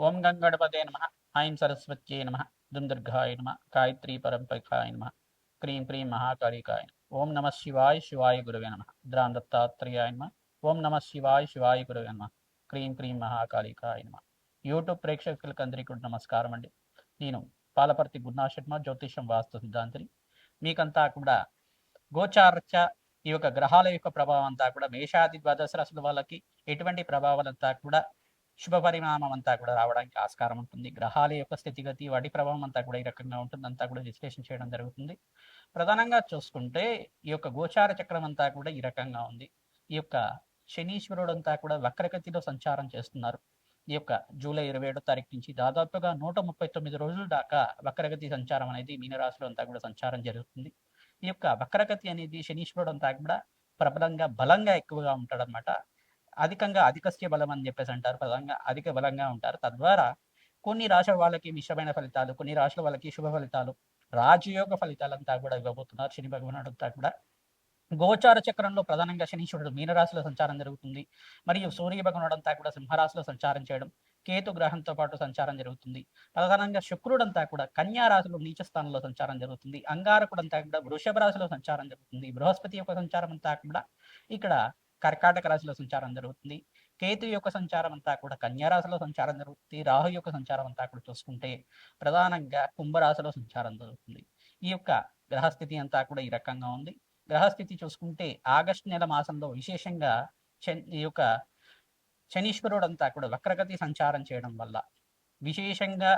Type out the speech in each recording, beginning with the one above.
ఓం గంగణపతే నమ. ఐం సరస్వత్యై నమ. దుం దుర్గాయ నమ. గాయత్రీ పరంపరాయ నమ. క్రీం క్రీం మహాకాళికాయ నమ. ఓం నమ శివాయ శివాయ గురవే నమ. ద్రాం దత్తాత్రేయాయ నమ. ఓం నమ శివాయ శివాయ గురవే నమ. క్రీం క్రీం మహాకాళికాయ నమ. యూట్యూబ్ ప్రేక్షకులకు అందరికీ కూడా నమస్కారం అండి. నేను పాలపర్తి గురునాథ శర్మ, జ్యోతిషం వాస్తు సిద్ధాంతిని. మీకంతా కూడా గోచారత్య ఈ యొక్క గ్రహాల యొక్క ప్రభావం అంతా కూడా మేషాది ద్వాదశ రాశుల వాళ్ళకి ఎటువంటి ప్రభావాలంతా కూడా శుభ పరిణామం అంతా కూడా రావడానికి ఆస్కారం ఉంటుంది. గ్రహాల యొక్క స్థితిగతి వాటి ప్రభావం అంతా కూడా ఈ రకంగా ఉంటుంది, అంతా కూడా విశ్లేషణ చేయడం జరుగుతుంది. ప్రధానంగా చూసుకుంటే ఈ యొక్క గోచార చక్రం అంతా కూడా ఈ రకంగా ఉంది. ఈ యొక్క శనీశ్వరుడు అంతా కూడా వక్రగతిలో సంచారం చేస్తున్నారు. ఈ యొక్క జూలై 27వ తారీఖు నుంచి దాదాపుగా 139 రోజుల దాకా వక్రగతి సంచారం అనేది మీనరాశిలో అంతా కూడా సంచారం జరుగుతుంది. ఈ యొక్క వక్రగతి అనేది శనీశ్వరుడు అంతా కూడా ప్రబలంగా బలంగా ఎక్కువగా ఉంటాడనమాట. అధికంగా అధికస్య బలం అని చెప్పేసి అంటారు. ప్రధానంగా అధిక బలంగా ఉంటారు. తద్వారా కొన్ని రాశుల వాళ్ళకి మిశ్రమైన ఫలితాలు, కొన్ని రాశుల వాళ్ళకి శుభ ఫలితాలు, రాజయోగ ఫలితాలంతా కూడా ఇవ్వబోతున్నారు శని భగవానుడు అంతా కూడా. గోచార చక్రంలో ప్రధానంగా శనీశ్వరుడు మీనరాశిలో సంచారం జరుగుతుంది. మరియు సూర్య భగవానుడు అంతా కూడా సింహరాశిలో సంచారం చేయడం, కేతు గ్రహంతో పాటు సంచారం జరుగుతుంది. ప్రధానంగా శుక్రుడంతా కూడా కన్యా రాశిలో నీచ స్థానంలో సంచారం జరుగుతుంది. అంగారకుడు అంతా కూడా వృషభ రాశిలో సంచారం జరుగుతుంది. బృహస్పతి యొక్క సంచారం అంతా కూడా ఇక్కడ కర్కాటక రాశిలో సంచారం జరుగుతుంది. కేతు యొక్క సంచారం అంతా కూడా కన్యా రాశిలో సంచారం జరుగుతుంది. రాహు యొక్క సంచారం అంతా కూడా చూసుకుంటే ప్రధానంగా కుంభరాశిలో సంచారం జరుగుతుంది. ఈ యొక్క గ్రహస్థితి అంతా కూడా ఈ రకంగా ఉంది. గ్రహస్థితి చూసుకుంటే ఆగస్టు నెల మాసంలో విశేషంగా ఈ యొక్క శనీశ్వరుడు అంతా కూడా వక్రగతి సంచారం చేయడం వల్ల విశేషంగా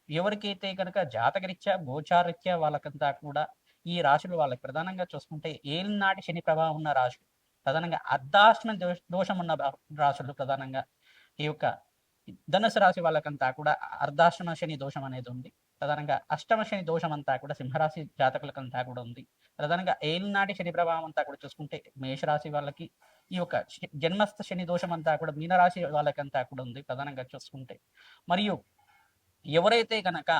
ఎవరికైతే కనుక జాతకరీత్యా గోచారరీత్యా వాళ్ళకంతా కూడా ఈ రాశులు వాళ్ళకి ప్రధానంగా చూసుకుంటే ఏలినాటి శని ప్రభావం ఉన్న రాశులు, ప్రధానంగా అర్ధాష్టమ దోషం ఉన్న రాశులు, ప్రధానంగా ఈ యొక్క ధనుసు రాశి వాళ్ళకంతా కూడా అర్ధాష్టమ శని దోషం అనేది ఉంది. ప్రధానంగా అష్టమ శని దోషం అంతా కూడా సింహరాశి జాతకులకంతా కూడా ఉంది. ప్రధానంగా ఏలినాటి శని ప్రభావం అంతా కూడా చూసుకుంటే మేషరాశి వాళ్ళకి, ఈ యొక్క జన్మస్థ శని దోషం అంతా కూడా మీనరాశి వాళ్ళకంతా కూడా ఉంది ప్రధానంగా చూసుకుంటే. మరియు ఎవరైతే కనుక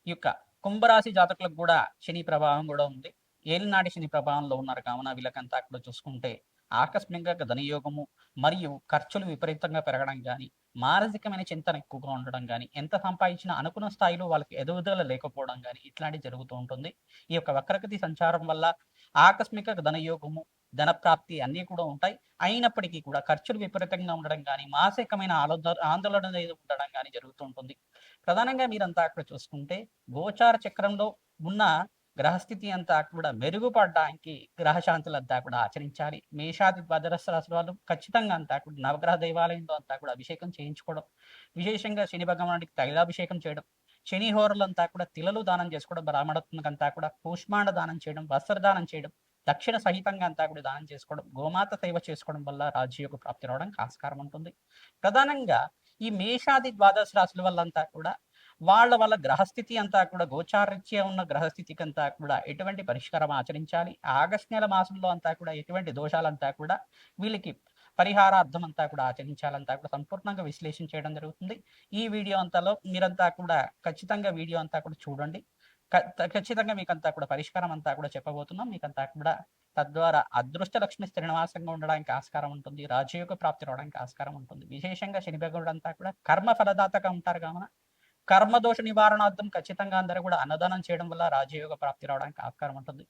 ఈ యొక్క కుంభరాశి జాతకులకు కూడా శని ప్రభావం కూడా ఉంది, ఏలినాటి శని ప్రభావంలో ఉన్నారు కావున వీళ్ళకంతా కూడా చూసుకుంటే ఆకస్మికంగా ధనయోగము మరియు ఖర్చులు విపరీతంగా పెరగడం కానీ, మానసికమైన చింతన ఎక్కువగా ఉండడం కానీ, ఎంత సంపాదించినా అనుకున్న స్థాయిలో వాళ్ళకి ఎదుగుదల లేకపోవడం కానీ ఇట్లాంటివి జరుగుతూ ఉంటుంది. ఈ యొక్క వక్రగతి సంచారం వల్ల ఆకస్మిక ధనయోగము, ధనప్రాప్తి అన్నీ కూడా ఉంటాయి. అయినప్పటికీ కూడా ఖర్చులు విపరీతంగా ఉండడం కానీ, మానసికమైన ఆందోళన ఉండడం కానీ జరుగుతూ ఉంటుంది. ప్రధానంగా మీరంతా అక్కడ చూసుకుంటే గోచార చక్రంలో ఉన్న గ్రహస్థితి అంతా కూడా మెరుగుపడడానికి గ్రహశాంతులంతా కూడా ఆచరించాలి. మేషాది ద్వాదశ రాశుల వాళ్ళు ఖచ్చితంగా అంతా కూడా నవగ్రహ దేవాలయంలో అంతా కూడా అభిషేకం చేయించుకోవడం, విశేషంగా శని భగవానుడికి తైలాభిషేకం చేయడం, శని హోరలంతా కూడా తిలలు దానం చేసుకోవడం, బ్రాహ్మణత్మకంతా కూడా కూష్మాండ దానం చేయడం, వస్త్రదానం చేయడం, దక్షిణ సహితంగా అంతా కూడా దానం చేసుకోవడం, గోమాత సేవ చేసుకోవడం వల్ల రాజ్యయోగ ప్రాప్తి రావడానికి ఆస్కారం ఉంటుంది. ప్రధానంగా ఈ మేషాది ద్వాదశ రాశుల వల్లంతా కూడా వాళ్ళ గ్రహస్థితి అంతా కూడా గోచారరీత్యా ఉన్న గ్రహస్థితికి అంతా కూడా ఎటువంటి పరిష్కారం ఆచరించాలి, ఆగస్టు నెల మాసంలో అంతా కూడా ఎటువంటి దోషాలంతా కూడా వీళ్ళకి పరిహారార్థం అంతా కూడా ఆచరించాలంతా కూడా సంపూర్ణంగా విశ్లేషణ చేయడం జరుగుతుంది. ఈ వీడియో అంతాలో మీరంతా కూడా ఖచ్చితంగా వీడియో అంతా కూడా చూడండి. ఖచ్చితంగా మీకంతా కూడా పరిష్కారం అంతా కూడా చెప్పబోతున్నాం. మీకంతా కూడా తద్వారా అదృష్ట లక్ష్మి శ్రీనివాసంగా ఉండడానికి ఆస్కారం ఉంటుంది, రాజయోగ ప్రాప్తి రావడానికి ఆస్కారం ఉంటుంది. విశేషంగా శని భగవానుడు అంతా కూడా కర్మ ఫలదాతగా ఉంటారు కావున కర్మదోష నివారణార్థం ఖచ్చితంగా అందరూ కూడా అన్నదానం చేయడం వల్ల రాజయోగ ప్రాప్తి రావడానికి ఆస్కారం ఉంటుంది.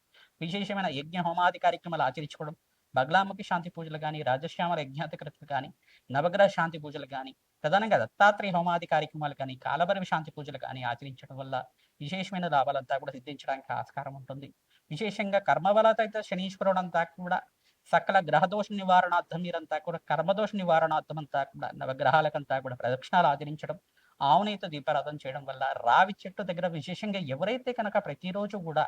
విశేషమైన యజ్ఞ హోమాది కార్యక్రమాలు ఆచరించుకోవడం, బగ్లాముఖి శాంతి పూజలు కానీ, రాజశ్యామల యజ్ఞాతికృతులు కానీ, నవగ్రహ శాంతి పూజలు కానీ, ప్రధానంగా దత్తాత్రేయ హోమాది కార్యక్రమాలు కానీ, కాలభైరవ శాంతి పూజలు కానీ ఆచరించడం వల్ల విశేషమైన లాభాలంతా కూడా సిద్ధించడానికి ఆస్కారం ఉంటుంది. విశేషంగా కర్మబలతైత శనీశ్వరుడు అంతా కూడా సకల గ్రహదోష నివారణార్థం మీరంతా కూడా కర్మదోష నివారణార్థం అంతా కూడా నవగ్రహాలకంతా కూడా ప్రదక్షిణాలు ఆచరించడం, ఆవునేత దీపారాధన చేయడం వల్ల రావి చెట్టు దగ్గర విశేషంగా ఎవరైతే కనుక ప్రతిరోజు కూడా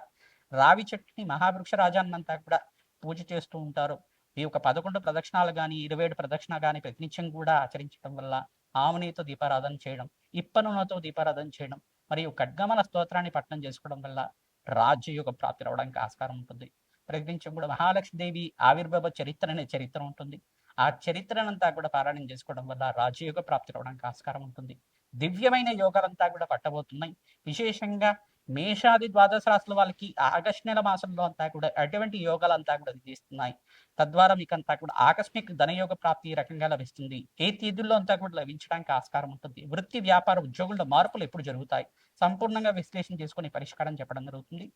రావి చెట్టుని మహావృక్ష రాజాన్నంతా కూడా పూజ చేస్తూ ఉంటారో, ఈ యొక్క 11 ప్రదక్షిణాలు కానీ 27 ప్రదక్షిణ కానీ ప్రతినిత్యం కూడా ఆచరించడం వల్ల ఆవునేతో దీపారాధన చేయడం, ఇప్ప నూనెతో దీపారాధన చేయడం మరియు ఖడ్గమల స్తోత్రాన్ని పఠనం చేసుకోవడం వల్ల రాజ్యయోగ ప్రాప్తి రావడానికి ఆస్కారం ఉంటుంది. ప్రతినిత్యం కూడా మహాలక్ష్మీదేవి ఆవిర్భావ చరిత్ర అనే చరిత్ర ఉంటుంది. ఆ చరిత్రనంతా కూడా పారాయణం చేసుకోవడం వల్ల రాజయోగ ప్రాప్తి రావడానికి ఆస్కారం ఉంటుంది. దివ్యమైన యోగాలంతా కూడా పట్టబోతున్నాయి. విశేషంగా మేషాది ద్వాదశ రాశుల వాళ్ళకి ఆగస్టు నెల మాసంలో అంతా కూడా అటువంటి యోగాలంతా కూడా తీస్తున్నాయి. తద్వారా మీకంతా కూడా ఆకస్మిక ధనయోగ ప్రాప్తి ఈ రకంగా లభిస్తుంది. ఏ తేదీల్లో అంతా కూడా లభించడానికి ఆస్కారం ఉంటుంది. వృత్తి, వ్యాపార, ఉద్యోగుల్లో మార్పులు ఎప్పుడు జరుగుతాయి? సంపూర్ణంగా విశ్లేషణ చేసుకొని పరిష్కారం చెప్పడం జరుగుతుంది.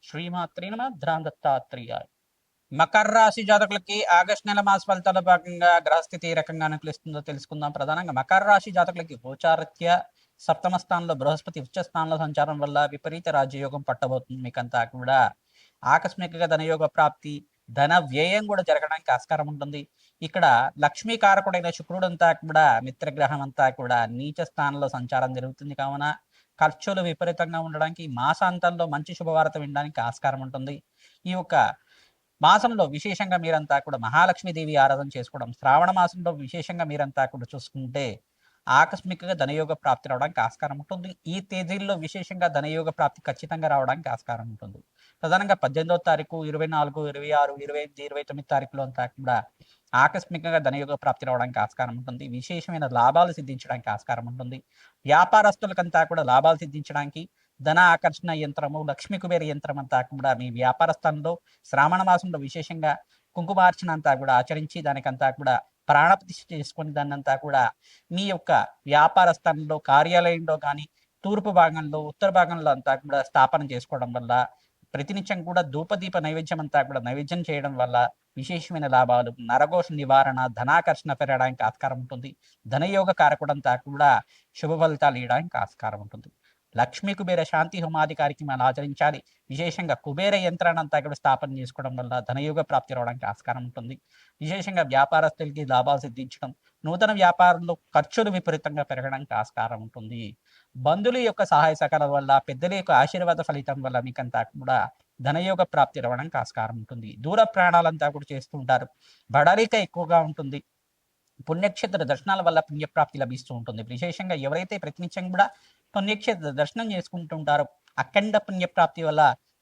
శ్రీమాత్రే నమః. ధ్రాన్ దత్తాత్రేయాయ. మకర రాశి జాతకులకి ఆగస్టు నెల మాస ఫలితాల భాగంగా గ్రహస్థితి ఏ రకంగా అనుకూలిస్తుందో తెలుసుకుందాం. ప్రధానంగా మకర రాశి జాతకులకి గోచారత్య సప్తమ స్థానంలో బృహస్పతి ఉచ్చ స్థానంలో సంచారం వల్ల విపరీత రాజ్యయోగం పట్టబోతుంది. మీకంతా కూడా ఆకస్మికంగా ధనయోగ ప్రాప్తి, ధన వ్యయం కూడా జరగడానికి ఆస్కారం ఉంటుంది. ఇక్కడ లక్ష్మీకారకుడైన శుక్రుడు అంతా కూడా మిత్రగ్రహం అంతా కూడా నీచ స్థానంలో సంచారం జరుగుతుంది. కావున ఖర్చులు విపరీతంగా ఉండడానికి మాసాంతంలో మంచి శుభవార్త వినడానికి ఆస్కారం ఉంటుంది. ఈ యొక్క మాసంలో విశేషంగా మీరంతా కూడా మహాలక్ష్మీదేవి ఆరాధన చేసుకోవడం, శ్రావణ మాసంలో విశేషంగా మీరంతా కూడా చూసుకుంటే ఆకస్మికంగా ధనయోగ ప్రాప్తి రావడానికి ఆస్కారం ఉంటుంది. ఈ తేదీల్లో విశేషంగా ధనయోగ ప్రాప్తి ఖచ్చితంగా రావడానికి ఆస్కారం ఉంటుంది. ప్రధానంగా 18వ తారీఖు, 24, 26, 28, 29 తారీఖులో అంతా కూడా ఆకస్మికంగా ధనయోగ ప్రాప్తి రావడానికి ఆస్కారం ఉంటుంది. విశేషమైన లాభాలు సిద్ధించడానికి ఆస్కారం ఉంటుంది. వ్యాపారస్తులకంతా కూడా లాభాలు సిద్ధించడానికి ధన ఆకర్షణ యంత్రము, లక్ష్మీ కుబేర యంత్రం అంతా కూడా మీ వ్యాపార స్థానంలో శ్రావణ మాసంలో విశేషంగా కుంకుమార్చన అంతా కూడా ఆచరించి దానికంతా కూడా ప్రాణప్రతిష్ఠ చేసుకుని దాన్నంతా కూడా మీ యొక్క వ్యాపార స్థానంలో, కార్యాలయంలో కానీ తూర్పు భాగంలో, ఉత్తర భాగంలో అంతా కూడా స్థాపన చేసుకోవడం వల్ల ప్రతినిత్యం కూడా ధూపదీప నైవేద్యం అంతా కూడా నైవేద్యం చేయడం వల్ల విశేషమైన లాభాలు, నరఘోష నివారణ, ధనాకర్షణ పెరగడానికి ఆస్కారం ఉంటుంది. ధనయోగ కారకుడంతా కూడా శుభ ఫలితాలు ఇవ్వడానికి ఆస్కారం ఉంటుంది. లక్ష్మీ కుబేర శాంతి హోమాది కార్యక్రమాలు ఆచరించాలి. విశేషంగా కుబేర యంత్రాన్ని అంతా కూడా స్థాపన చేసుకోవడం వల్ల ధనయోగ ప్రాప్తి రావడానికి ఆస్కారం ఉంటుంది. విశేషంగా వ్యాపారస్తులకి లాభాలు సిద్ధించడం, నూతన వ్యాపారంలో ఖర్చులు విపరీతంగా పెరగడానికి ఆస్కారం ఉంటుంది. బంధువుల యొక్క సహాయ సహకారాల వల్ల, పెద్దల యొక్క ఆశీర్వాద ఫలితం వల్ల మీకంతా కూడా ధనయోగ ప్రాప్తి రావడానికి ఆస్కారం ఉంటుంది. దూర ప్రయాణాలంతా కూడా చేస్తూ ఉంటారు. బడాలిక ఎక్కువగా ఉంటుంది. పుణ్యక్షేత్ర దర్శనాల వల్ల పుణ్యప్రాప్తి లభిస్తూ ఉంటుంది. విశేషంగా ఎవరైతే ప్రతినిత్యం కూడా పుణ్యక్షేత్ర దర్శనం చేసుకుంటూ ఉంటారో అఖండ పుణ్యప్రాప్తి వల్ల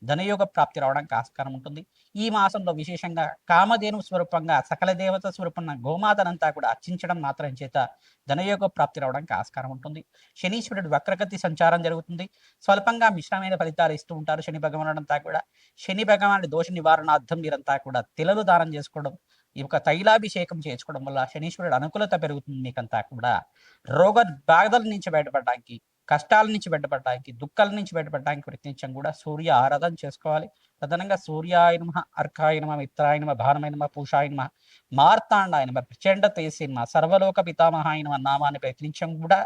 ధనయోగ ప్రాప్తి రావడానికి ఆస్కారం ఉంటుంది. ఈ మాసంలో విశేషంగా కామధేను స్వరూపంగా సకల దేవత స్వరూపంగా గోమాతనంతా కూడా అర్చించడం మాత్రం చేత ధనయోగ ప్రాప్తి రావడానికి ఆస్కారం ఉంటుంది. శనీశ్వరుడు వక్రగతి సంచారం జరుగుతుంది. స్వల్పంగా మిశ్రమైన ఫలితాలు ఇస్తూ ఉంటారు శని భగవానుడంతా కూడా. శని భగవానుడి దోష నివారణార్థం మీరంతా కూడా తిలలు దానం చేసుకోవడం, ఈ యొక్క తైలాభిషేకం చేసుకోవడం వల్ల శనీశ్వరుడు అనుకూలత పెరుగుతుంది. మీకంతా కూడా రోగ బాధల నుంచి బయటపడడానికి, కష్టాల నుంచి బయటపడడానికి, దుఃఖాల నుంచి బయటపడడానికి ప్రయత్నించడం కూడా సూర్య ఆరాధన చేసుకోవాలి. ప్రధానంగా సూర్యాయ నమః, అర్కాయ నమః, మిత్రాయ నమః, భానమాయ నమః, పూషాయ నమః, మార్తాండాయ నమః, ప్రచండ తేజస్వి నమః, సర్వలోక పితామహాయ నమః నామాన్ని ప్రయత్నించడం కూడా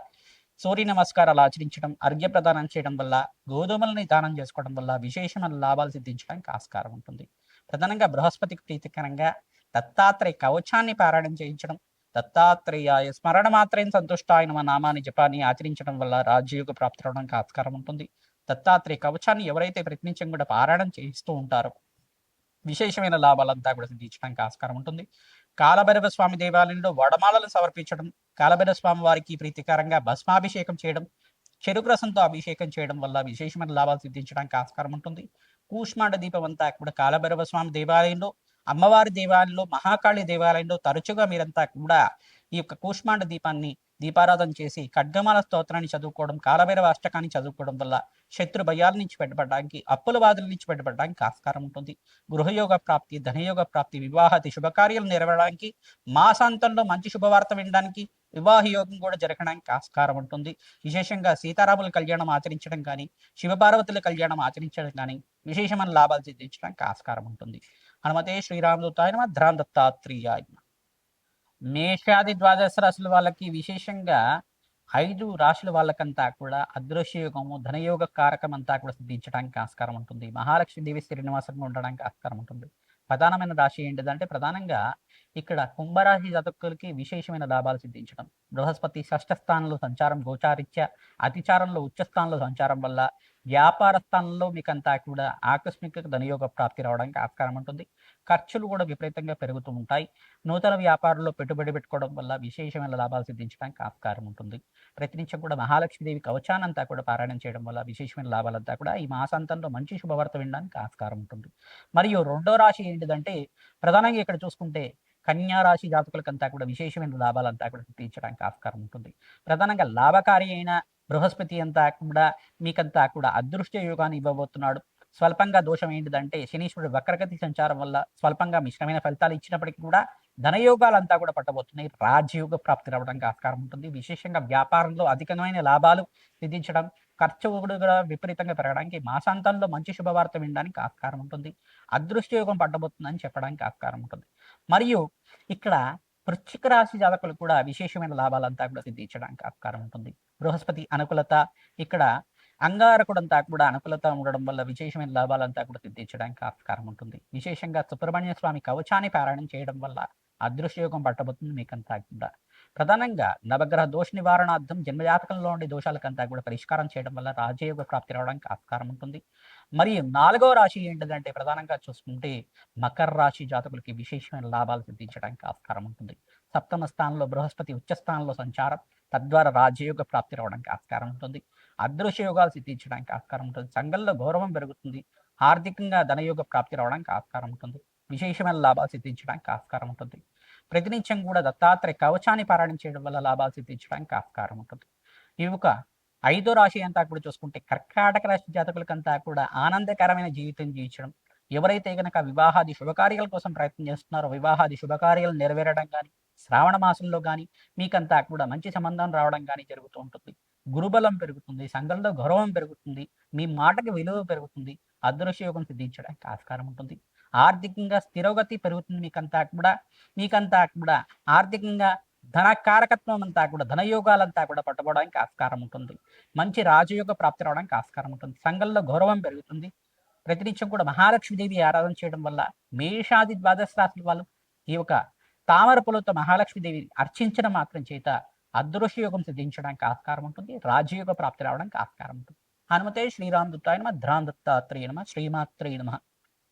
సూర్య నమస్కారాలు ఆచరించడం, అర్ఘ్య ప్రదానం చేయడం వల్ల, గోధుమలని దానం చేసుకోవడం వల్ల విశేషమైన లాభాలు సిద్ధించడానికి ఆస్కారం ఉంటుంది. ప్రధానంగా బృహస్పతికి ప్రీతికరంగా దత్తాత్రేయ కవచాన్ని పారాయణం చేయించడం, దత్తాత్రేయాయ స్మరణ మాత్రం సంతుష్టాయ నమ నామాన్ని జపాన్ని ఆచరించడం వల్ల రాజ్యయోగ ప్రాప్తి అవడానికి ఆస్కారం ఉంటుంది. దత్తాత్రేయ కవచాన్ని ఎవరైతే ప్రతినిత్యం కూడా పారాయణం చేయిస్తూ ఉంటారో విశేషమైన లాభాలంతా కూడా సిద్ధించడానికి ఆస్కారం ఉంటుంది. కాలభైరవ స్వామి దేవాలయంలో వడమాలను సమర్పించడం, కాలభైరవ స్వామి వారికి ప్రీతికరంగా భస్మాభిషేకం చేయడం, చెరుకు రసంతో అభిషేకం చేయడం వల్ల విశేషమైన లాభాలు సిద్ధించడానికి ఆస్కారం ఉంటుంది. కూష్మాండ దీపం అంతా కూడా కాలభైరవ స్వామి దేవాలయంలో, అమ్మవారి దేవాలయంలో, మహాకాళి దేవాలయంలో తరచుగా మీరంతా కూడా ఈ యొక్క కూష్మాండ దీపాన్ని దీపారాధన చేసి ఖడ్గమాల స్తోత్రాన్ని చదువుకోవడం, కాలభైరవ అష్టకాన్ని చదువుకోవడం వల్ల శత్రు భయాల నుంచి బయటపడడానికి, అప్పుల బాధల నుంచి బయటపడడానికి ఆస్కారం ఉంటుంది. గృహయోగ ప్రాప్తి, ధనయోగ ప్రాప్తి, వివాహాది శుభకార్యాలు నెరవేరడానికి, మాసాంతంలో మంచి శుభవార్త వినడానికి, వివాహ యోగం కూడా జరగడానికి ఆస్కారం ఉంటుంది. విశేషంగా సీతారాముల కళ్యాణం ఆచరించడం కానీ, శివపార్వతుల కళ్యాణం ఆచరించడం కానీ విశేషమైన లాభాలు సిద్ధించడానికి ఆస్కారం ఉంటుంది. హనుమతే శ్రీరామదూతాయ నమః. ధ్రాన్ దత్తాత్రేయాయ నమః. మేషాది ద్వాదశ రాశుల వాళ్ళకి విశేషంగా 5 రాశుల వాళ్ళకంతా కూడా అదృశ్య యోగము, ధనయోగ కారకం అంతా కూడా సిద్ధించడానికి ఆస్కారం ఉంటుంది. మహాలక్ష్మీదేవి శ్రీనివాసంగా ఉండడానికి ఆస్కారం ఉంటుంది. ప్రధానమైన రాశి ఏంటిదంటే ప్రధానంగా ఇక్కడ కుంభరాశి జాతకులకి విశేషమైన లాభాలు సిద్ధించడం, బృహస్పతి షష్ఠ స్థానంలో సంచారం గోచారిత్య అతిచారంలో ఉచ్చ స్థానంలో సంచారం వల్ల వ్యాపార స్థానంలో మీకంతా కూడా ఆకస్మిక ధనయోగ ప్రాప్తి రావడానికి ఆస్కారం ఉంటుంది. ఖర్చులు కూడా విపరీతంగా పెరుగుతూ ఉంటాయి. నూతన వ్యాపారంలో పెట్టుబడి పెట్టుకోవడం వల్ల విశేషమైన లాభాలు సిద్ధించడానికి ఆస్కారం ఉంటుంది. ప్రతినిత్యం కూడా మహాలక్ష్మీదేవి కవచానంతా కూడా పారాయణం చేయడం వల్ల విశేషమైన లాభాలంతా కూడా ఈ మాసాంతంలో మంచి శుభవార్త వినడానికి ఆస్కారం ఉంటుంది. మరియు రెండో రాశి ఏంటిదంటే ప్రధానంగా ఇక్కడ చూసుకుంటే కన్యా రాశి జాతకులకంతా కూడా విశేషమైన లాభాలంతా కూడా సిద్ధించడానికి ఆస్కారం ఉంటుంది. ప్రధానంగా లాభకారి అయిన బృహస్పతి అంతా కూడా మీకంతా కూడా అదృష్ట యోగాన్ని ఇవ్వబోతున్నాడు. స్వల్పంగా దోషం ఏంటిదంటే శనీశ్వరుడు వక్రగతి సంచారం వల్ల స్వల్పంగా మిశ్రమైన ఫలితాలు ఇచ్చినప్పటికీ కూడా ధనయోగాలంతా కూడా పట్టబోతున్నాయి. రాజయోగ ప్రాప్తి రావడానికి ఆస్కారం ఉంటుంది. విశేషంగా వ్యాపారంలో అధికమైన లాభాలు విధించడం, ఖర్చు కూడా విపరీతంగా పెరగడానికి, మాసాంతంలో మంచి శుభవార్త వినడానికి ఆస్కారం ఉంటుంది. అదృష్ట యోగం పట్టబోతుందని చెప్పడానికి ఆస్కారం ఉంటుంది. మరియు ఇక్కడ వృశ్చిక రాశి జాతకులు కూడా విశేషమైన లాభాలంతా కూడా సిద్ధించడానికి ఆస్కారం ఉంటుంది. బృహస్పతి అనుకూలత, ఇక్కడ అంగారకుడంతా కూడా అనుకూలత ఉండడం వల్ల విశేషమైన లాభాలంతా కూడా సిద్ధించడానికి ఆస్కారం ఉంటుంది. విశేషంగా సుబ్రహ్మణ్య స్వామి కవచాన్ని పారాయణం చేయడం వల్ల అదృష్టయోగం పట్టబోతుంది మీకంతా కూడా. ప్రధానంగా నవగ్రహ దోష నివారణార్థం జన్మజాతకంలో ఉండే దోషాలకంతా కూడా పరిష్కారం చేయడం వల్ల రాజయోగ ప్రాప్తి రావడానికి ఆస్కారం ఉంటుంది. మరియు 4వ రాశి ఏంటిదంటే ప్రధానంగా చూసుకుంటే మకర రాశి జాతకులకి విశేషమైన లాభాలు సిద్ధించడానికి ఆస్కారం ఉంటుంది. సప్తమ స్థానంలో బృహస్పతి ఉచ్చ స్థానంలో సంచారం, తద్వారా రాజయోగ ప్రాప్తి రావడానికి ఆస్కారం ఉంటుంది. అదృశ్య యోగాలు సిద్ధించడానికి ఆస్కారం ఉంటుంది. సంఘంలో గౌరవం పెరుగుతుంది. ఆర్థికంగా ధనయోగ ప్రాప్తి రావడానికి ఆస్కారం ఉంటుంది. విశేషమైన లాభాలు సిద్ధించడానికి ఆస్కారం ఉంటుంది. ప్రతినిత్యం కూడా దత్తాత్రేయ కవచాన్ని పారాయణం చేయడం వల్ల లాభాలు సిద్ధించడానికి ఆస్కారం ఉంటుంది. ఈ యొక్క 5వ రాశి అంతా కూడా చూసుకుంటే కర్కాటక రాశి జాతకులకంతా కూడా ఆనందకరమైన జీవితం జీవించడం. ఎవరైతే గనక వివాహాది శుభకార్యాల కోసం ప్రయత్నం చేస్తున్నారో వివాహాది శుభకార్యాలు నెరవేరడం కానీ, శ్రావణ మాసంలో కానీ మీకంతా కూడా మంచి సంబంధం రావడం కానీ జరుగుతూ ఉంటుంది. గురుబలం పెరుగుతుంది. సంఘంలో గౌరవం పెరుగుతుంది. మీ మాటకి విలువ పెరుగుతుంది. అదృశ్య యోగం సిద్ధించడానికి ఆస్కారం ఉంటుంది. ఆర్థికంగా స్థిరోగతి పెరుగుతుంది. మీకంతా కూడా ఆర్థికంగా ధన కారకత్వం అంతా కూడా ధనయోగాలంతా కూడా పట్టుకోవడానికి ఆస్కారం ఉంటుంది. మంచి రాజయోగ ప్రాప్తి రావడానికి ఆస్కారం ఉంటుంది. సంఘంలో గౌరవం పెరుగుతుంది. ప్రతినిత్యం కూడా మహాలక్ష్మీదేవి ఆరాధన చేయడం వల్ల మేషాది ద్వాదశ రాశుల వాళ్ళు ఈ యొక్క తామర పూలతో మహాలక్ష్మీదేవి అర్చించడం మాత్రం చేత అదృశ్య యోగం సిద్ధించడానికి ఆస్కారం ఉంటుంది. రాజయోగ ప్రాప్తి రావడానికి ఆస్కారం ఉంటుంది. హనుమతే శ్రీరామ్ దత్తాయ నమః, ధ్రాన్ దత్తాత్రేయ నమః, శ్రీమాత్రేయ నమః.